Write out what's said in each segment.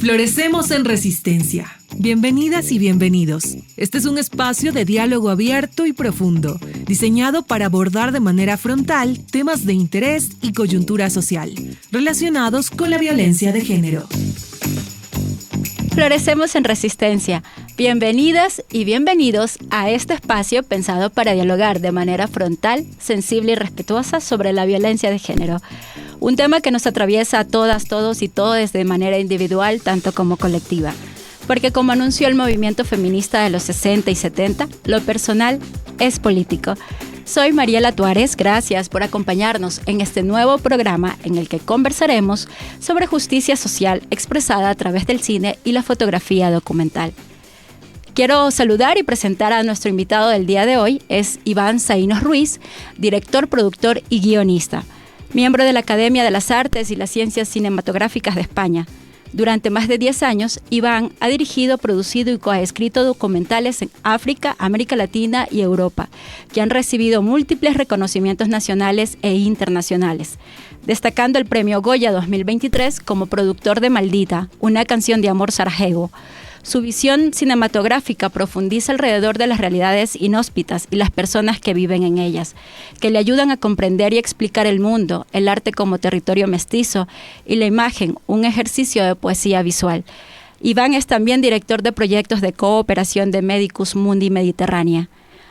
Florecemos en Resistencia. Bienvenidas y bienvenidos. Este es un espacio de diálogo abierto y profundo, diseñado para abordar de manera frontal temas de interés y coyuntura social, relacionados con la violencia de género. Florecemos en Resistencia. Bienvenidas y bienvenidos a este espacio pensado para dialogar de manera frontal, sensible y respetuosa sobre la violencia de género. Un tema que nos atraviesa a todas, todos y todes de manera individual, tanto como colectiva. Porque como anunció el movimiento feminista de los 60 y 70, lo personal es político. Soy Mariela Tuárez, gracias por acompañarnos en este nuevo programa en el que conversaremos sobre justicia social expresada a través del cine y la fotografía documental. Quiero saludar y presentar a nuestro invitado del día de hoy, es Iván Zahinos Ruiz, director, productor y guionista, miembro de la Academia de las Artes y las Ciencias Cinematográficas de España. Durante más de 10 años, Iván ha dirigido, producido y coescrito documentales en África, América Latina y Europa, que han recibido múltiples reconocimientos nacionales e internacionales, destacando el Premio Goya 2023 como productor de Maldita, una canción de amor Sarajevo. Su visión cinematográfica profundiza alrededor de las realidades inhóspitas y las personas que viven en ellas, que le ayudan a comprender y explicar el mundo, el arte como territorio mestizo y la imagen, un ejercicio de poesía visual. Iván es también director de proyectos de cooperación de Medicus Mundi Mediterránea.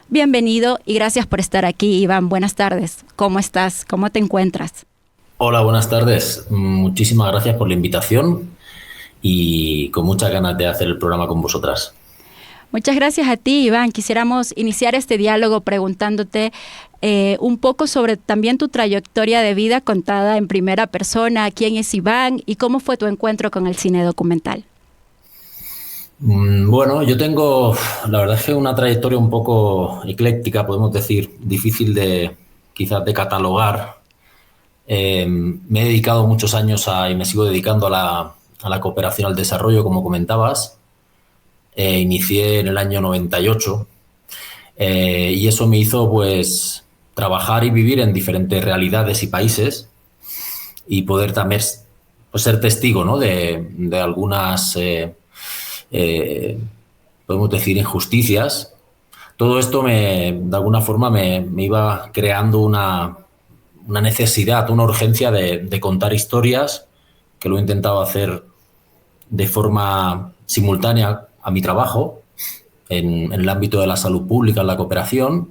Bienvenido y gracias por estar aquí, Iván. Buenas tardes. ¿Cómo estás? ¿Cómo te encuentras? Hola, buenas tardes. Muchísimas gracias por la invitación y con muchas ganas de hacer el programa con vosotras. Muchas gracias a ti, Iván. Quisiéramos iniciar este diálogo preguntándote un poco sobre también tu trayectoria de vida contada en primera persona. ¿Quién es Iván y cómo fue tu encuentro con el cine documental? Bueno, yo tengo, la verdad es que una trayectoria un poco ecléctica, podemos decir, difícil de quizás de catalogar. Me he dedicado muchos años y me sigo dedicando a la cooperación al desarrollo, como comentabas. Inicié en el año 98 y eso me hizo pues trabajar y vivir en diferentes realidades y países y poder también pues, ser testigo, ¿no? de algunas, podemos decir, injusticias. Todo esto de alguna forma me iba creando una necesidad, una urgencia de contar historias, que lo he intentado hacer de forma simultánea a mi trabajo en el ámbito de la salud pública, en la cooperación,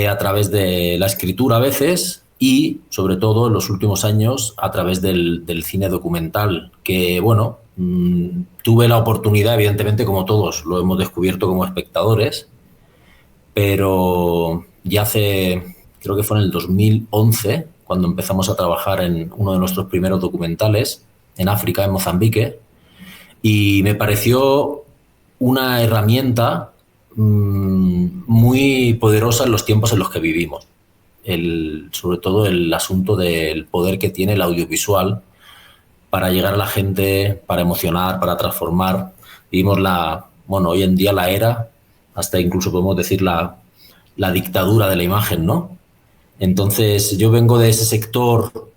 a través de la escritura a veces y, sobre todo, en los últimos años, a través del cine documental, que, bueno, tuve la oportunidad, evidentemente, como todos, lo hemos descubierto como espectadores, pero ya creo que fue en el 2011, cuando empezamos a trabajar en uno de nuestros primeros documentales en África, en Mozambique, y me pareció una herramienta muy poderosa en los tiempos en los que vivimos. Sobre todo el asunto del poder que tiene el audiovisual para llegar a la gente, para emocionar, para transformar. Vivimos hoy en día la era, hasta incluso podemos decir la dictadura de la imagen, ¿no? Entonces yo vengo de ese sector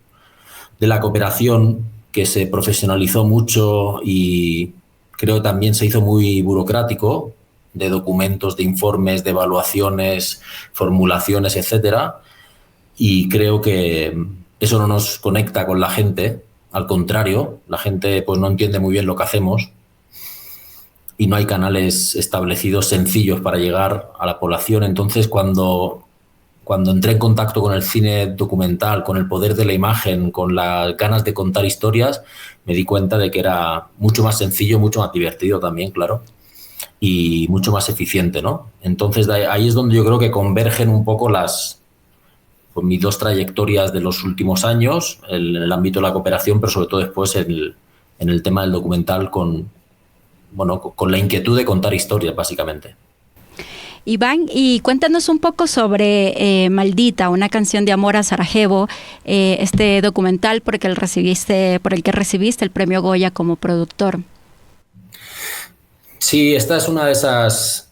de la cooperación que se profesionalizó mucho y creo también se hizo muy burocrático, de documentos, de informes, de evaluaciones, formulaciones, etcétera. Y creo que eso no nos conecta con la gente, al contrario, la gente pues no entiende muy bien lo que hacemos y no hay canales establecidos sencillos para llegar a la población. Entonces, cuando entré en contacto con el cine documental, con el poder de la imagen, con las ganas de contar historias, me di cuenta de que era mucho más sencillo, mucho más divertido también, claro, y mucho más eficiente, ¿no? Entonces, ahí es donde yo creo que convergen un poco mis dos trayectorias de los últimos años, en el ámbito de la cooperación, pero sobre todo después en el tema del documental con la inquietud de contar historias, básicamente. Iván, y cuéntanos un poco sobre Maldita, una canción de amor a Sarajevo, este documental por el que recibiste el premio Goya como productor. Sí, esta es una de esas,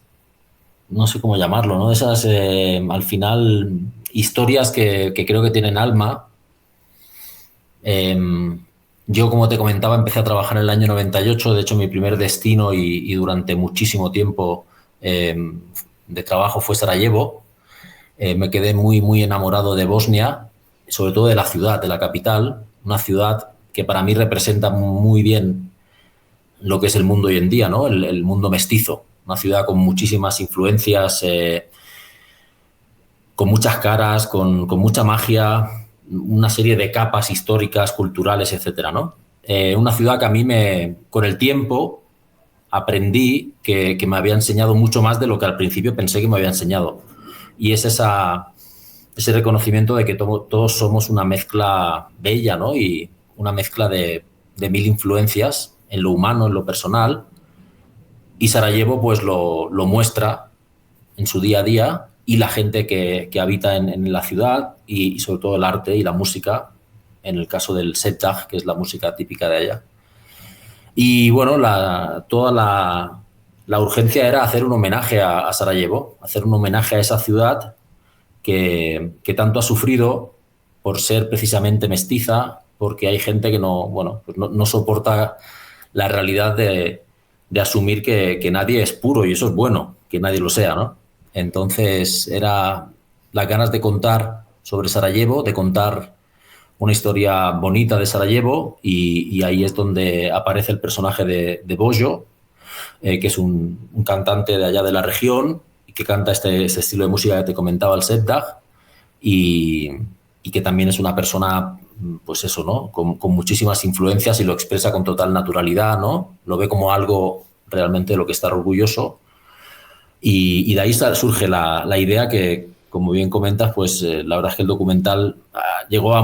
no sé cómo llamarlo, ¿no? De esas, al final, historias que creo que tienen alma, Yo, como te comentaba, empecé a trabajar en el año 98. De hecho, mi primer destino y durante muchísimo tiempo de trabajo fue Sarajevo. Me quedé muy, muy enamorado de Bosnia, sobre todo de la ciudad, de la capital, una ciudad que para mí representa muy bien lo que es el mundo hoy en día, ¿no? El mundo mestizo, una ciudad con muchísimas influencias, con muchas caras, con mucha magia, una serie de capas históricas, culturales, etcétera, ¿no? Una ciudad que a mí con el tiempo aprendí que me había enseñado mucho más de lo que al principio pensé que me había enseñado. Y es ese reconocimiento de que todos somos una mezcla bella, ¿no? Y una mezcla de mil influencias en lo humano, en lo personal. Y Sarajevo pues lo muestra en su día a día, y la gente que habita en la ciudad, y sobre todo el arte y la música, en el caso del Settag, que es la música típica de allá. Y bueno, toda la urgencia era hacer un homenaje a Sarajevo, hacer un homenaje a esa ciudad que tanto ha sufrido por ser precisamente mestiza, porque hay gente que no soporta la realidad de asumir que nadie es puro, y eso es bueno, que nadie lo sea, ¿no? Entonces era las ganas de contar sobre Sarajevo, de contar una historia bonita de Sarajevo, y ahí es donde aparece el personaje de Bojo, que es un cantante de allá de la región y que canta este estilo de música que te comentaba, el Settag, y que también es una persona, pues eso, ¿no? Con muchísimas influencias, y lo expresa con total naturalidad, ¿no? Lo ve como algo realmente de lo que estar orgulloso. Y de ahí surge la idea que, como bien comentas, pues la verdad es que el documental llegó a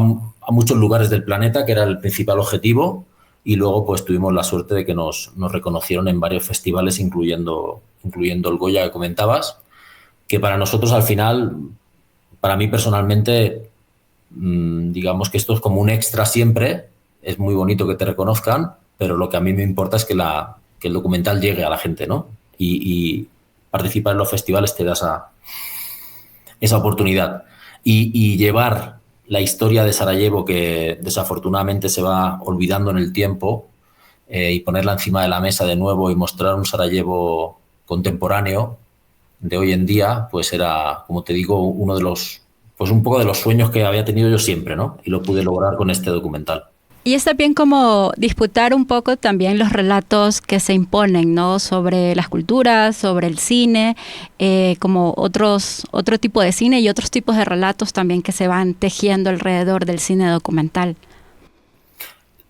muchos lugares del planeta, que era el principal objetivo, y luego pues tuvimos la suerte de que nos reconocieron en varios festivales, incluyendo el Goya que comentabas, que para nosotros al final, para mí personalmente, digamos que esto es como un extra siempre. Es muy bonito que te reconozcan, pero lo que a mí me importa es que el documental llegue a la gente, ¿no? Y participar en los festivales te da esa oportunidad. Y llevar la historia de Sarajevo, que desafortunadamente se va olvidando en el tiempo, y ponerla encima de la mesa de nuevo y mostrar un Sarajevo contemporáneo de hoy en día, pues era, como te digo, uno de los, pues un poco de los sueños que había tenido yo siempre, ¿no? Y lo pude lograr con este documental. Y está bien como disputar un poco también los relatos que se imponen, ¿no? Sobre las culturas, sobre el cine, como otro tipo de cine y otros tipos de relatos también que se van tejiendo alrededor del cine documental.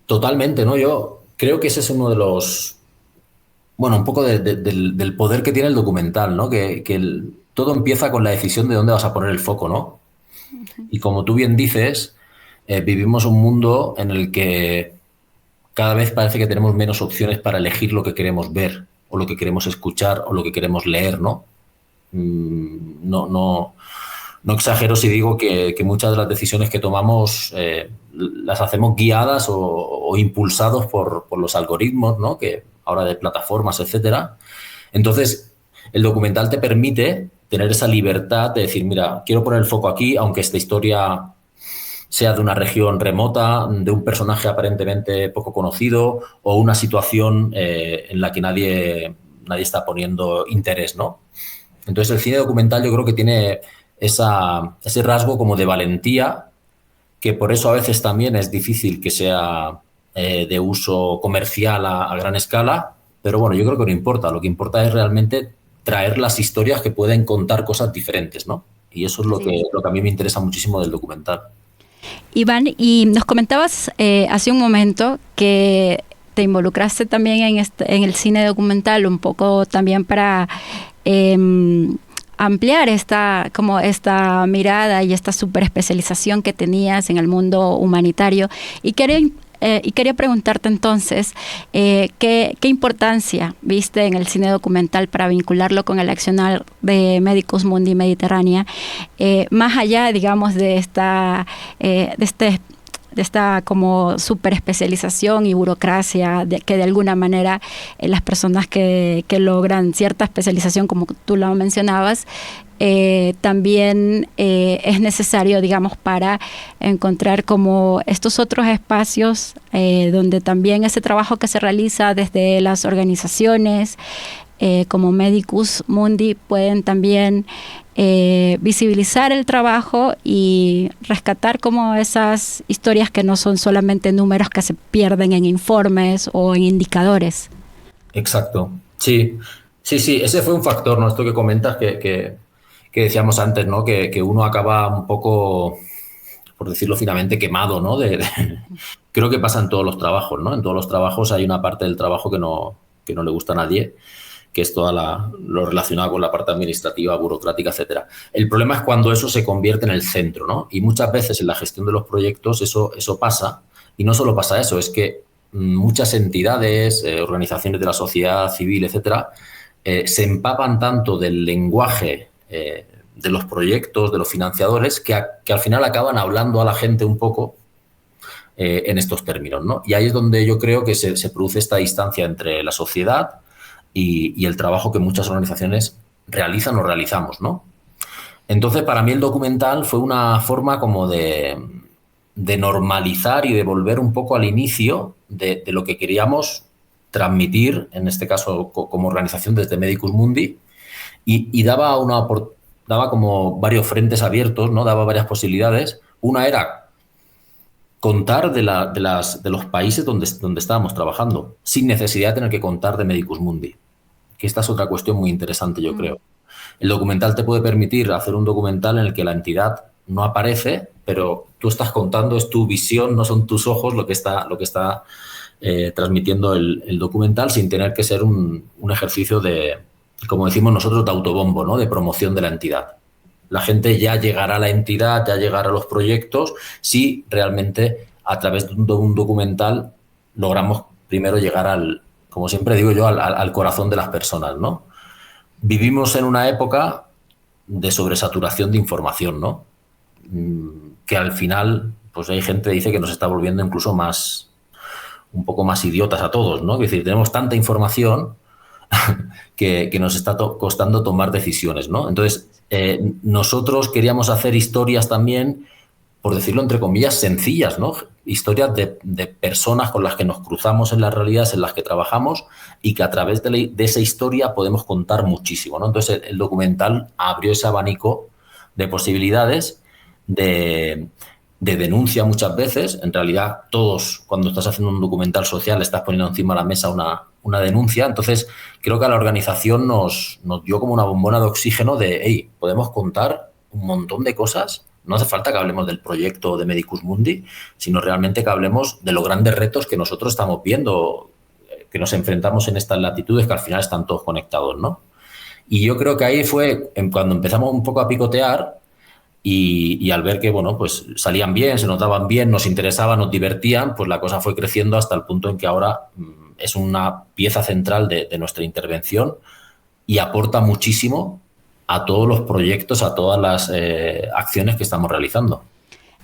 Totalmente, ¿no? Yo creo que ese es uno de los, bueno, un poco del poder que tiene el documental, ¿no? Que todo empieza con la decisión de dónde vas a poner el foco, ¿no? Uh-huh. Y como tú bien dices, vivimos un mundo en el que cada vez parece que tenemos menos opciones para elegir lo que queremos ver, o lo que queremos escuchar, o lo que queremos leer, ¿no? No exagero si digo que muchas de las decisiones que tomamos las hacemos guiadas o impulsados por los algoritmos, ¿no? Que ahora de plataformas, etcétera. Entonces, el documental te permite tener esa libertad de decir, mira, quiero poner el foco aquí, aunque esta historia sea de una región remota, de un personaje aparentemente poco conocido, o una situación en la que nadie está poniendo interés, ¿no? Entonces, el cine documental yo creo que tiene ese rasgo como de valentía, que por eso a veces también es difícil que sea de uso comercial a gran escala, pero bueno, yo creo que no importa. Lo que importa es realmente traer las historias que pueden contar cosas diferentes, ¿no? Y eso es lo que a mí me interesa muchísimo del documental. Iván, y nos comentabas hace un momento que te involucraste también en el cine documental un poco también para ampliar esta mirada y esta super especialización que tenías en el mundo humanitario. Y quería preguntarte entonces, ¿qué importancia viste en el cine documental para vincularlo con el accionar de Medicus Mundi Mediterránea, más allá, digamos, de esta como super especialización y burocracia que de alguna manera las personas que logran cierta especialización, como tú lo mencionabas, también es necesario, digamos, para encontrar como estos otros espacios donde también ese trabajo que se realiza desde las organizaciones como Medicus Mundi pueden también visibilizar el trabajo y rescatar como esas historias que no son solamente números que se pierden en informes o en indicadores. Exacto, sí, ese fue un factor, ¿no? Esto que comentas que decíamos antes, ¿no? Que uno acaba un poco, por decirlo finamente, quemado, ¿no? Creo que pasa en todos los trabajos, ¿no? En todos los trabajos hay una parte del trabajo que no le gusta a nadie, que es toda lo relacionado con la parte administrativa, burocrática, etcétera. El problema es cuando eso se convierte en el centro, ¿no? Y muchas veces en la gestión de los proyectos eso pasa, y no solo pasa eso, es que muchas entidades, organizaciones de la sociedad civil, etcétera, se empapan tanto del lenguaje de los proyectos, de los financiadores, que al final acaban hablando a la gente un poco en estos términos, ¿no? Y ahí es donde yo creo que se produce esta distancia entre la sociedad y el trabajo que muchas organizaciones realizan o realizamos, ¿no? Entonces, para mí el documental fue una forma como de normalizar y de volver un poco al inicio de lo que queríamos transmitir, en este caso como organización desde Medicus Mundi, y daba como varios frentes abiertos, ¿no? Daba varias posibilidades. Una era contar de los países donde estábamos trabajando, sin necesidad de tener que contar de Medicus Mundi, que esta es otra cuestión muy interesante, yo creo. El documental te puede permitir hacer un documental en el que la entidad no aparece, pero tú estás contando, es tu visión, no son tus ojos lo que está transmitiendo el documental, sin tener que ser un ejercicio de, como decimos nosotros, de autobombo, ¿no? De promoción de la entidad. La gente ya llegará a la entidad, ya llegará a los proyectos, si realmente a través de un documental logramos primero llegar como siempre digo yo, al corazón de las personas, ¿no? Vivimos en una época de sobresaturación de información, ¿no? Que al final, pues hay gente que dice que nos está volviendo incluso un poco más idiotas a todos, ¿no? Es decir, tenemos tanta información que nos está costando tomar decisiones, ¿no? Entonces, nosotros queríamos hacer historias también, por decirlo entre comillas, sencillas, ¿no? Historias de personas con las que nos cruzamos en las realidades en las que trabajamos y que a través de esa historia podemos contar muchísimo, ¿no? Entonces, el documental abrió ese abanico de posibilidades de denuncia muchas veces. En realidad, todos, cuando estás haciendo un documental social, estás poniendo encima de la mesa una denuncia. Entonces, creo que a la organización nos dio como una bombona de oxígeno de, hey, podemos contar un montón de cosas. No hace falta que hablemos del proyecto de Medicus Mundi, sino realmente que hablemos de los grandes retos que nosotros estamos viendo, que nos enfrentamos en estas latitudes, que al final están todos conectados, ¿no? Y yo creo que ahí fue cuando empezamos un poco a picotear y al ver que, bueno, pues salían bien, se nos daban bien, nos interesaban, nos divertían, pues la cosa fue creciendo hasta el punto en que ahora es una pieza central de nuestra intervención y aporta muchísimo a todos los proyectos, a todas las acciones que estamos realizando.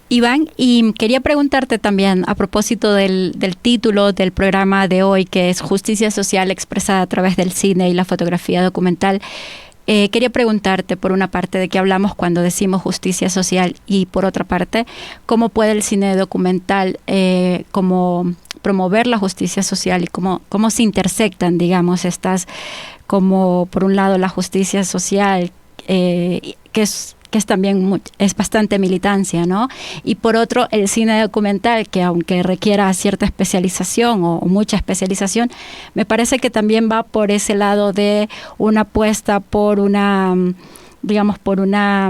Iván, y quería preguntarte también a propósito del título del programa de hoy, que es Justicia Social expresada a través del cine y la fotografía documental. Quería preguntarte, por una parte, de qué hablamos cuando decimos justicia social y, por otra parte, cómo puede el cine documental como promover la justicia social y cómo se intersectan, digamos, estas, como por un lado la justicia social, que es también es bastante militancia, ¿no? Y por otro, el cine documental, que aunque requiera cierta especialización o mucha especialización, me parece que también va por ese lado de una apuesta por una, digamos, por una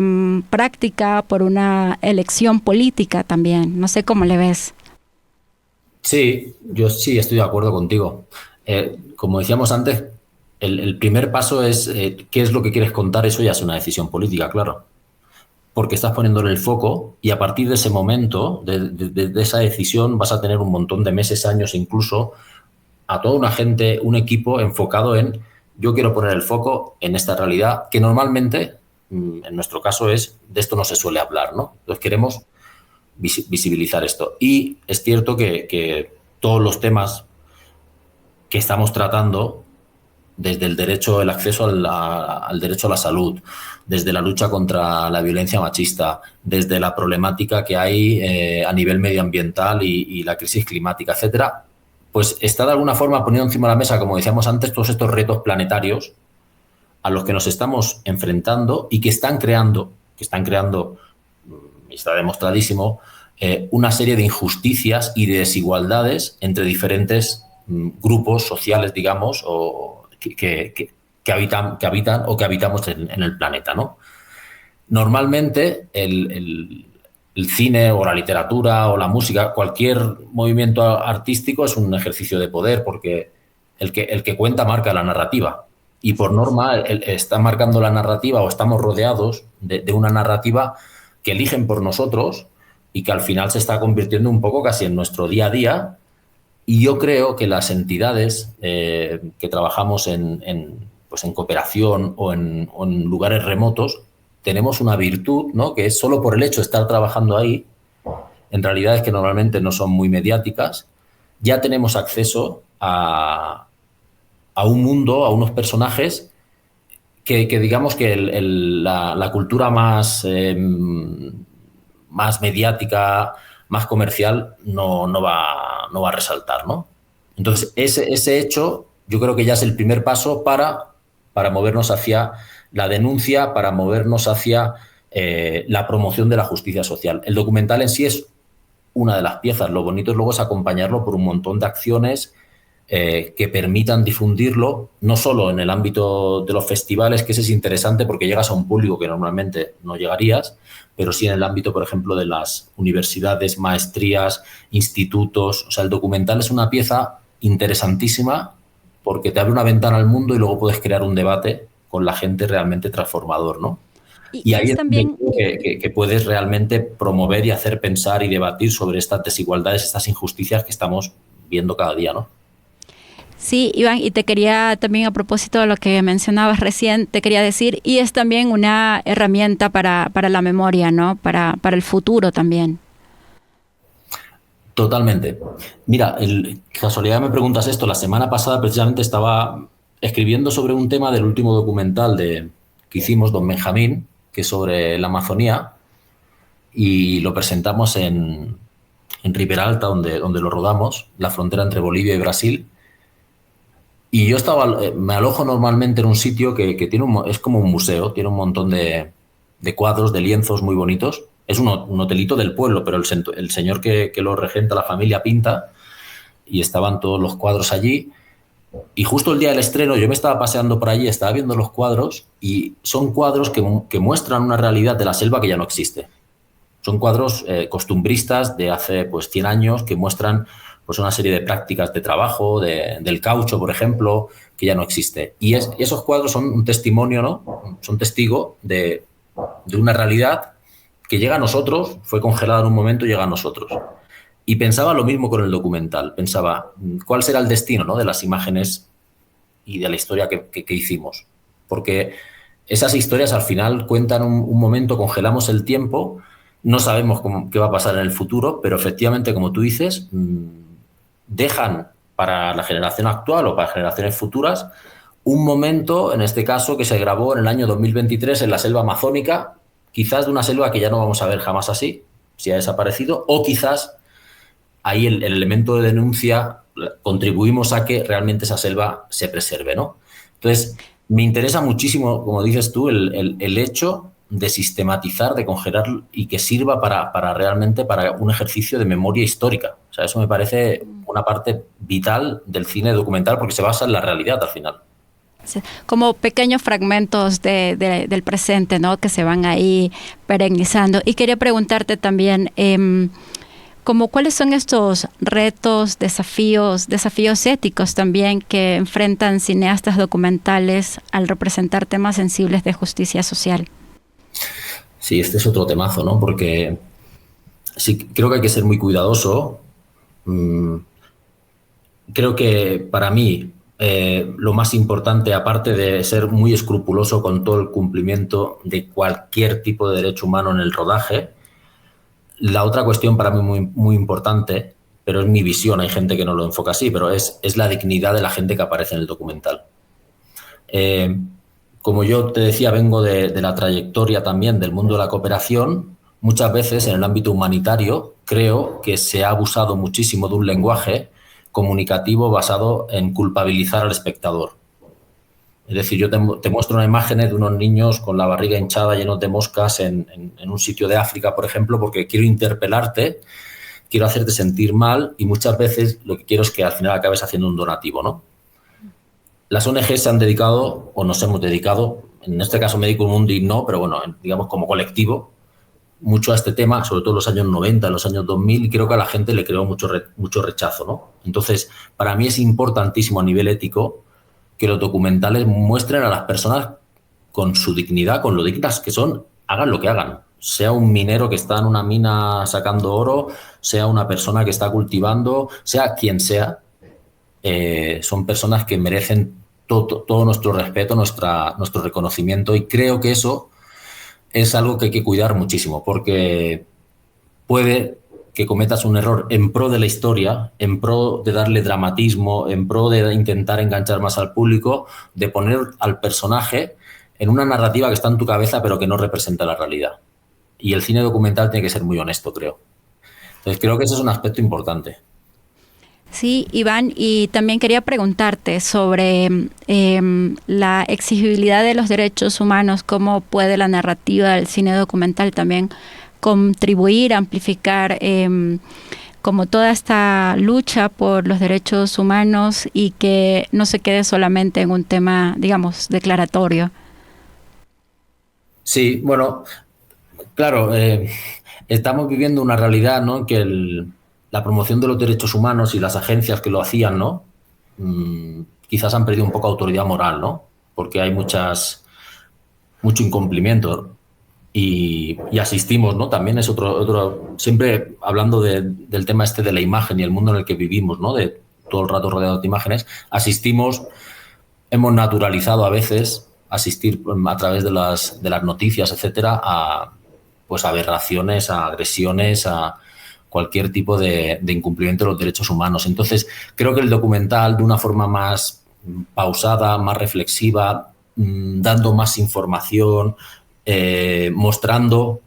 práctica, por una elección política también. No sé cómo le ves. Sí, yo sí estoy de acuerdo contigo. Como decíamos antes, el primer paso es qué es lo que quieres contar. Eso ya es una decisión política, claro. Porque estás poniéndole el foco y a partir de ese momento, de esa decisión, vas a tener un montón de meses, años, incluso a toda una gente, un equipo enfocado en yo quiero poner el foco en esta realidad que normalmente, en nuestro caso, de esto no se suele hablar, ¿no? Entonces queremos visibilizar esto. Y es cierto que todos los temas que estamos tratando desde el derecho, el acceso al derecho a la salud, desde la lucha contra la violencia machista, desde la problemática que hay a nivel medioambiental y la crisis climática, etcétera, pues está de alguna forma poniendo encima de la mesa, como decíamos antes, todos estos retos planetarios a los que nos estamos enfrentando y que están creando, y está demostradísimo, una serie de injusticias y de desigualdades entre diferentes grupos sociales, digamos, o que habitan o que habitamos en el planeta, ¿no? Normalmente el cine o la literatura o la música, cualquier movimiento artístico es un ejercicio de poder, porque el que cuenta marca la narrativa. Y por norma está marcando la narrativa, o estamos rodeados de una narrativa que eligen por nosotros y que al final se está convirtiendo un poco casi en nuestro día a día. Y yo creo que las entidades que trabajamos en cooperación o en lugares remotos tenemos una virtud, ¿no? Que es solo por el hecho de estar trabajando ahí, en realidades que normalmente no son muy mediáticas, ya tenemos acceso a un mundo, a unos personajes que digamos que la cultura más mediática, más comercial, no va a resaltar, ¿no? Entonces, ese hecho yo creo que ya es el primer paso para movernos hacia la denuncia, para movernos hacia la promoción de la justicia social. El documental en sí es una de las piezas. Lo bonito es luego es acompañarlo por un montón de acciones que permitan difundirlo, no solo en el ámbito de los festivales, que ese es interesante porque llegas a un público que normalmente no llegarías, pero sí en el ámbito, por ejemplo, de las universidades, maestrías, institutos. O sea, el documental es una pieza interesantísima porque te abre una ventana al mundo y luego puedes crear un debate con la gente realmente transformador, ¿no? Y ahí es también que puedes realmente promover y hacer pensar y debatir sobre estas desigualdades, estas injusticias que estamos viendo cada día, ¿no? Sí, Iván, y te quería también, a propósito de lo que mencionabas recién, te quería decir, y es también una herramienta para la memoria, ¿no? Para el futuro también. Totalmente. Mira, casualidad me preguntas esto. La semana pasada precisamente estaba escribiendo sobre un tema del último documental que hicimos, Don Benjamín, que es sobre la Amazonía, y lo presentamos en Riberalta, donde lo rodamos, la frontera entre Bolivia y Brasil. Y yo me alojo normalmente en un sitio que es como un museo, tiene un montón de cuadros, de lienzos muy bonitos. Es un hotelito del pueblo, pero el señor que lo regenta, la familia, pinta, y estaban todos los cuadros allí. Y justo el día del estreno yo me estaba paseando por allí, estaba viendo los cuadros, y son cuadros que muestran una realidad de la selva que ya no existe. Son cuadros costumbristas de hace 100 años que muestran una serie de prácticas de trabajo, del caucho, por ejemplo, que ya no existe. Y esos cuadros son un testimonio, ¿no? Son testigo de una realidad que llega a nosotros, fue congelada en un momento y llega a nosotros. Y pensaba lo mismo con el documental. Pensaba, ¿cuál será el destino, ¿no? De las imágenes y de la historia que hicimos? Porque esas historias al final cuentan un momento, congelamos el tiempo, no sabemos qué va a pasar en el futuro, pero efectivamente, como tú dices, dejan para la generación actual o para generaciones futuras un momento, en este caso, que se grabó en el año 2023 en la selva amazónica, quizás de una selva que ya no vamos a ver jamás así, si ha desaparecido, o quizás ahí el elemento de denuncia contribuimos a que realmente esa selva se preserve, ¿no? Entonces, me interesa muchísimo, como dices tú, el hecho de sistematizar, de congelar y que sirva para realmente para un ejercicio de memoria histórica. O sea, eso me parece una parte vital del cine documental porque se basa en la realidad al final. Sí, como pequeños fragmentos del presente, ¿no? Que se van ahí perennizando. Y quería preguntarte también, ¿cuáles son estos retos, desafíos éticos también que enfrentan cineastas documentales al representar temas sensibles de justicia social? Sí, este es otro temazo, ¿no? Porque sí, creo que hay que ser muy cuidadoso. Creo que para mí lo más importante, aparte de ser muy escrupuloso con todo el cumplimiento de cualquier tipo de derecho humano en el rodaje, la otra cuestión para mí muy, muy importante, pero es mi visión, hay gente que no lo enfoca así, pero es la dignidad de la gente que aparece en el documental. Como yo te decía, vengo de la trayectoria también del mundo de la cooperación. Muchas veces en el ámbito humanitario creo que se ha abusado muchísimo de un lenguaje comunicativo basado en culpabilizar al espectador. Es decir, yo te muestro una imagen de unos niños con la barriga hinchada, llenos de moscas en un sitio de África, por ejemplo, porque quiero interpelarte, quiero hacerte sentir mal y muchas veces lo que quiero es que al final acabes haciendo un donativo, ¿no? Las ONG se han dedicado, o nos hemos dedicado, en este caso Medicus Mundi no, pero bueno, digamos como colectivo, mucho a este tema, sobre todo en los años 90, en los años 2000, y creo que a la gente le creó mucho rechazo, ¿no? Entonces, para mí es importantísimo a nivel ético que los documentales muestren a las personas con su dignidad, con lo dignas que son, hagan lo que hagan. Sea un minero que está en una mina sacando oro, sea una persona que está cultivando, sea quien sea, son personas que merecen todo nuestro respeto, nuestro reconocimiento, y creo que eso es algo que hay que cuidar muchísimo, porque puede que cometas un error en pro de la historia, en pro de darle dramatismo, en pro de intentar enganchar más al público, de poner al personaje en una narrativa que está en tu cabeza pero que no representa la realidad. Y el cine documental tiene que ser muy honesto, creo. Entonces creo que ese es un aspecto importante. Sí, Iván, y también quería preguntarte sobre la exigibilidad de los derechos humanos, cómo puede la narrativa del cine documental también contribuir a amplificar como toda esta lucha por los derechos humanos y que no se quede solamente en un tema, digamos, declaratorio. Sí, bueno, claro, estamos viviendo una realidad, ¿no?, en que la promoción de los derechos humanos y las agencias que lo hacían, ¿no?, quizás han perdido un poco autoridad moral, ¿no?, porque hay mucho incumplimiento. Y asistimos, ¿no? También es otro siempre hablando del tema este de la imagen y el mundo en el que vivimos, ¿no?, de todo el rato rodeado de imágenes, hemos naturalizado a veces asistir a través de las noticias, etcétera, a aberraciones, a agresiones, a cualquier tipo de incumplimiento de los derechos humanos. Entonces, creo que el documental, de una forma más pausada, más reflexiva, dando más información, mostrando,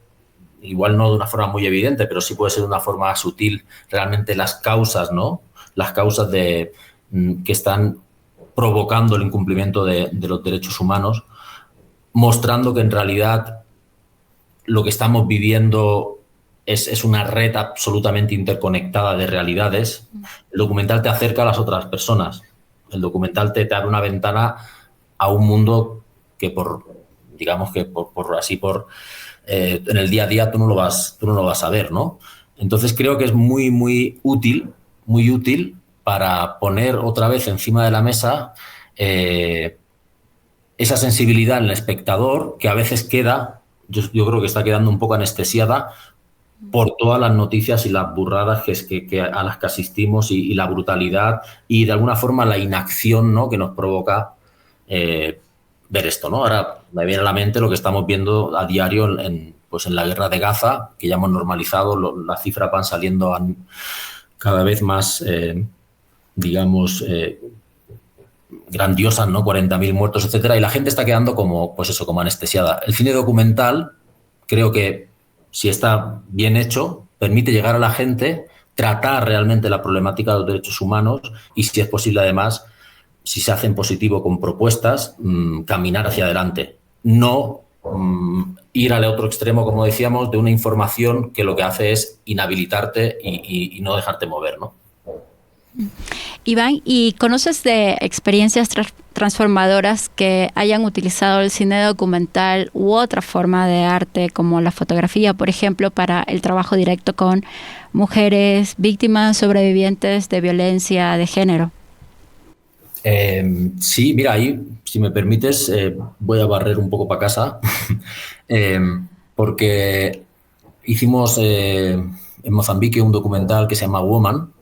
igual no de una forma muy evidente, pero sí puede ser de una forma sutil, realmente las causas, ¿no?, las causas que están provocando el incumplimiento de los derechos humanos, mostrando que en realidad lo que estamos viviendo es una red absolutamente interconectada de realidades. El documental te acerca a las otras personas. El documental te abre una ventana a un mundo que en el día a día tú no lo vas a ver, ¿no? Entonces creo que es muy útil para poner otra vez encima de la mesa esa sensibilidad en el espectador, que a veces yo creo que está quedando un poco anestesiada por todas las noticias y las burradas a las que asistimos, y la brutalidad y de alguna forma la inacción, ¿no?, que nos provoca ver esto, ¿no? Ahora me viene a la mente lo que estamos viendo a diario en la guerra de Gaza, que ya hemos normalizado, las cifras van saliendo cada vez más, grandiosas, ¿no? 40.000 muertos, etcétera, y la gente está quedando como anestesiada. El cine documental, creo que si está bien hecho, permite llegar a la gente, tratar realmente la problemática de los derechos humanos y, si es posible, además, si se hace en positivo con propuestas, caminar hacia adelante. No ir al otro extremo, como decíamos, de una información que lo que hace es inhabilitarte y no dejarte mover, ¿no? Iván, ¿y conoces de experiencias transformadoras que hayan utilizado el cine documental u otra forma de arte, como la fotografía, por ejemplo, para el trabajo directo con mujeres víctimas sobrevivientes de violencia de género? Sí, mira, ahí, si me permites, voy a barrer un poco para casa, porque hicimos en Mozambique un documental que se llama Woman,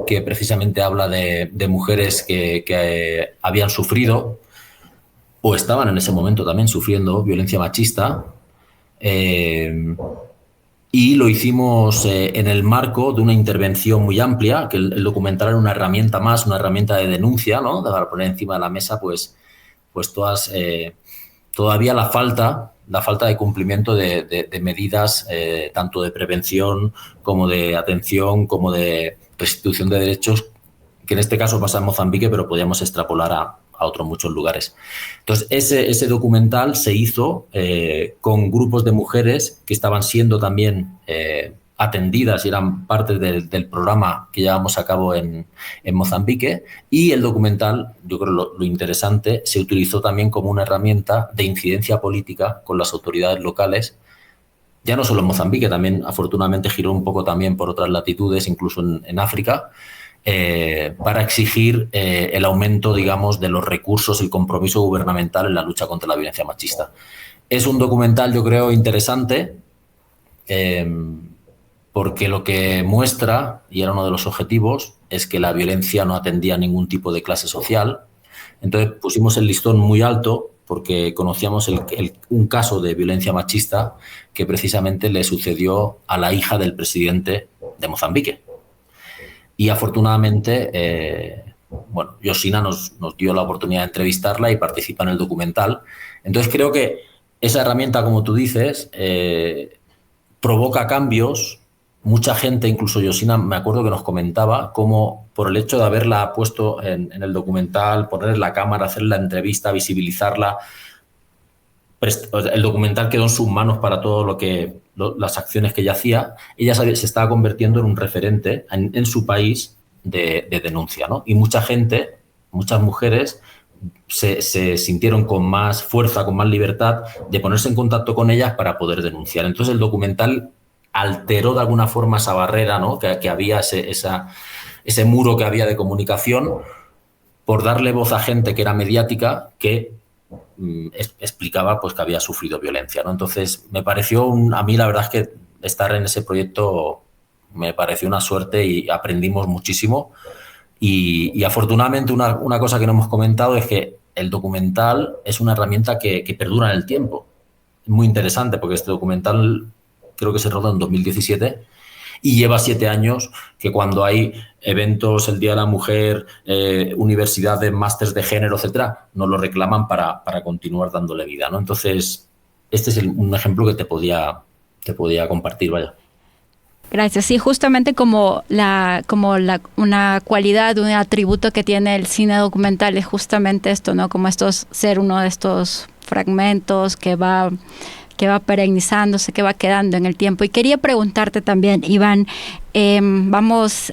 que precisamente habla de mujeres que habían sufrido o estaban en ese momento también sufriendo violencia machista, y lo hicimos en el marco de una intervención muy amplia, que el documental era una herramienta más, una herramienta de denuncia, ¿no?, para poner encima de la mesa pues todavía la falta de cumplimiento de medidas tanto de prevención como de atención, como de restitución de derechos, que en este caso pasa en Mozambique, pero podríamos extrapolar a otros muchos lugares. Entonces, ese documental se hizo con grupos de mujeres que estaban siendo también atendidas y eran parte del programa que llevamos a cabo en Mozambique, y el documental, yo creo lo interesante, se utilizó también como una herramienta de incidencia política con las autoridades locales, ya no solo en Mozambique, también afortunadamente giró un poco también por otras latitudes, incluso en África, para exigir el aumento, digamos, de los recursos y el compromiso gubernamental en la lucha contra la violencia machista. Es un documental, yo creo, interesante, porque lo que muestra, y era uno de los objetivos, es que la violencia no atendía a ningún tipo de clase social. Entonces pusimos el listón muy alto porque conocíamos un caso de violencia machista que precisamente le sucedió a la hija del presidente de Mozambique. Y afortunadamente, Josina nos dio la oportunidad de entrevistarla y participa en el documental. Entonces creo que esa herramienta, como tú dices, provoca cambios. Mucha gente, incluso Josina, me acuerdo que nos comentaba cómo por el hecho de haberla puesto en el documental, poner la cámara, hacer la entrevista, visibilizarla, el documental quedó en sus manos para todo las acciones que ella hacía. Ella se estaba convirtiendo en un referente en su país de denuncia, ¿no? Y mucha gente, muchas mujeres, se sintieron con más fuerza, con más libertad de ponerse en contacto con ellas para poder denunciar. Entonces el documental alteró de alguna forma esa barrera, ¿no? que había, ese muro que había de comunicación, por darle voz a gente que era mediática, que explicaba pues que había sufrido violencia, ¿no? Entonces me pareció, a mí la verdad es que estar en ese proyecto me pareció una suerte y aprendimos muchísimo. Y afortunadamente una cosa que no hemos comentado es que el documental es una herramienta que perdura en el tiempo. Muy interesante, porque este documental creo que se rodó en 2017 y lleva 7 años, que cuando hay eventos, el Día de la Mujer, universidades, másters de género, etcétera, nos lo reclaman para continuar dándole vida, ¿no? Entonces, este es un ejemplo que te podía compartir, vaya. Gracias. Sí, justamente una cualidad, un atributo que tiene el cine documental es justamente esto, ¿no? Como ser uno de estos fragmentos que va perennizándose, que va quedando en el tiempo. Y quería preguntarte también, Iván, vamos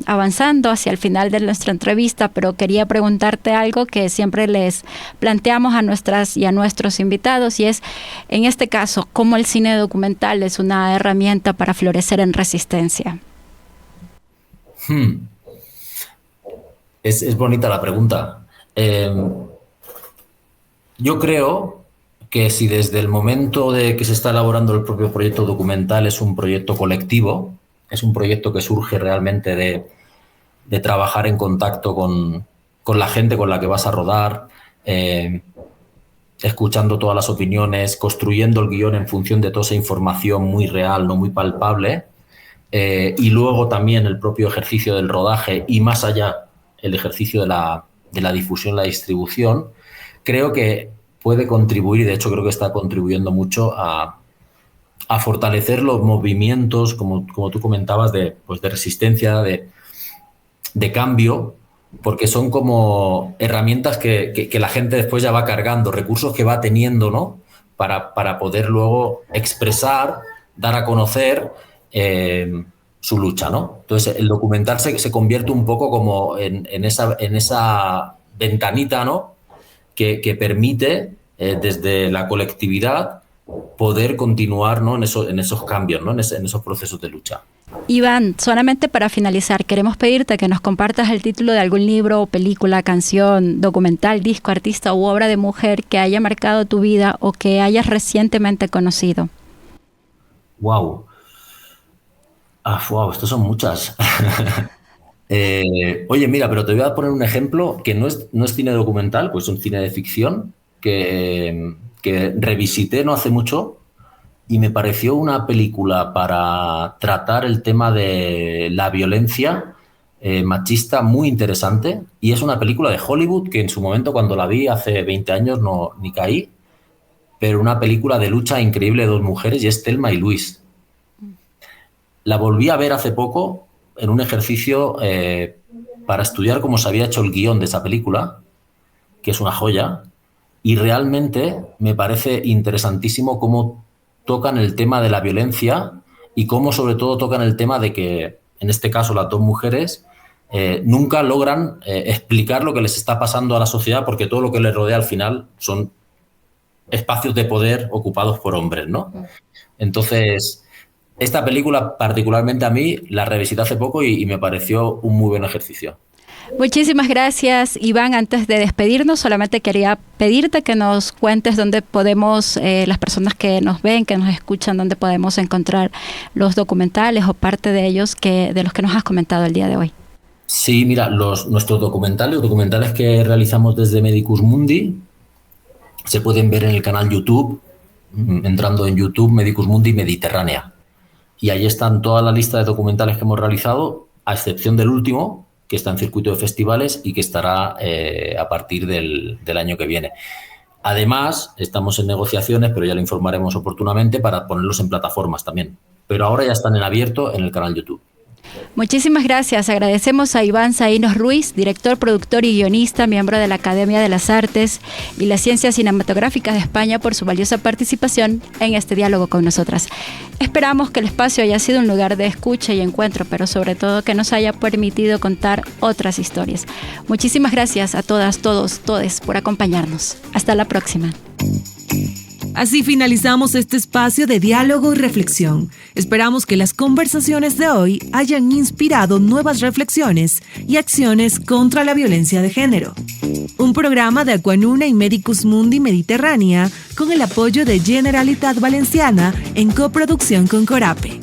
avanzando hacia el final de nuestra entrevista, pero quería preguntarte algo que siempre les planteamos a nuestras y a nuestros invitados, y es, en este caso, ¿cómo el cine documental es una herramienta para florecer en resistencia? Es bonita la pregunta. Yo creo que si desde el momento de que se está elaborando el propio proyecto documental es un proyecto colectivo, es un proyecto que surge realmente de trabajar en contacto con la gente con la que vas a rodar, escuchando todas las opiniones, construyendo el guión en función de toda esa información muy real, no muy palpable, y luego también el propio ejercicio del rodaje y más allá el ejercicio de la difusión, la distribución, creo que puede contribuir, y de hecho creo que está contribuyendo mucho a fortalecer los movimientos, como tú comentabas, de resistencia, de cambio, porque son como herramientas que la gente después ya va cargando, recursos que va teniendo, ¿no? Para poder luego expresar, dar a conocer su lucha, ¿no? Entonces el documental se convierte un poco como en esa ventanita, ¿no? Que permite desde la colectividad poder continuar, ¿no? en esos cambios, ¿no? en esos procesos de lucha. Iván, solamente para finalizar, queremos pedirte que nos compartas el título de algún libro, película, canción, documental, disco, artista u obra de mujer que haya marcado tu vida o que hayas recientemente conocido. ¡Wow! Estos son muchas. Oye, mira, pero te voy a poner un ejemplo que no es cine documental, pues es un cine de ficción que revisité no hace mucho y me pareció una película para tratar el tema de la violencia machista muy interesante, y es una película de Hollywood que en su momento, cuando la vi hace 20 años, no ni caí, pero una película de lucha increíble de dos mujeres, y es Thelma y Louise. La volví a ver hace poco en un ejercicio para estudiar cómo se había hecho el guión de esa película, que es una joya, y realmente me parece interesantísimo cómo tocan el tema de la violencia y cómo sobre todo tocan el tema de que, en este caso, las dos mujeres nunca logran explicar lo que les está pasando a la sociedad, porque todo lo que les rodea al final son espacios de poder ocupados por hombres, ¿no? Entonces, esta película particularmente a mí la revisité hace poco y me pareció un muy buen ejercicio. Muchísimas gracias, Iván. Antes de despedirnos, solamente quería pedirte que nos cuentes dónde podemos, las personas que nos ven, que nos escuchan, dónde podemos encontrar los documentales o parte de ellos de los que nos has comentado el día de hoy. Sí, mira, nuestros documentales que realizamos desde Medicus Mundi, se pueden ver en el canal YouTube, entrando en YouTube, Medicus Mundi Mediterránea. Y ahí están toda la lista de documentales que hemos realizado, a excepción del último, que está en circuito de festivales y que estará a partir del año que viene. Además, estamos en negociaciones, pero ya lo informaremos oportunamente, para ponerlos en plataformas también. Pero ahora ya están en abierto en el canal YouTube. Muchísimas gracias. Agradecemos a Iván Zahinos Ruiz, director, productor y guionista, miembro de la Academia de las Artes y las Ciencias Cinematográficas de España, por su valiosa participación en este diálogo con nosotras. Esperamos que el espacio haya sido un lugar de escucha y encuentro, pero sobre todo que nos haya permitido contar otras historias. Muchísimas gracias a todas, todos, todes por acompañarnos. Hasta la próxima. Así finalizamos este espacio de diálogo y reflexión. Esperamos que las conversaciones de hoy hayan inspirado nuevas reflexiones y acciones contra la violencia de género. Un programa de Aquanuna y Medicus Mundi Mediterránea con el apoyo de Generalitat Valenciana en coproducción con Corape.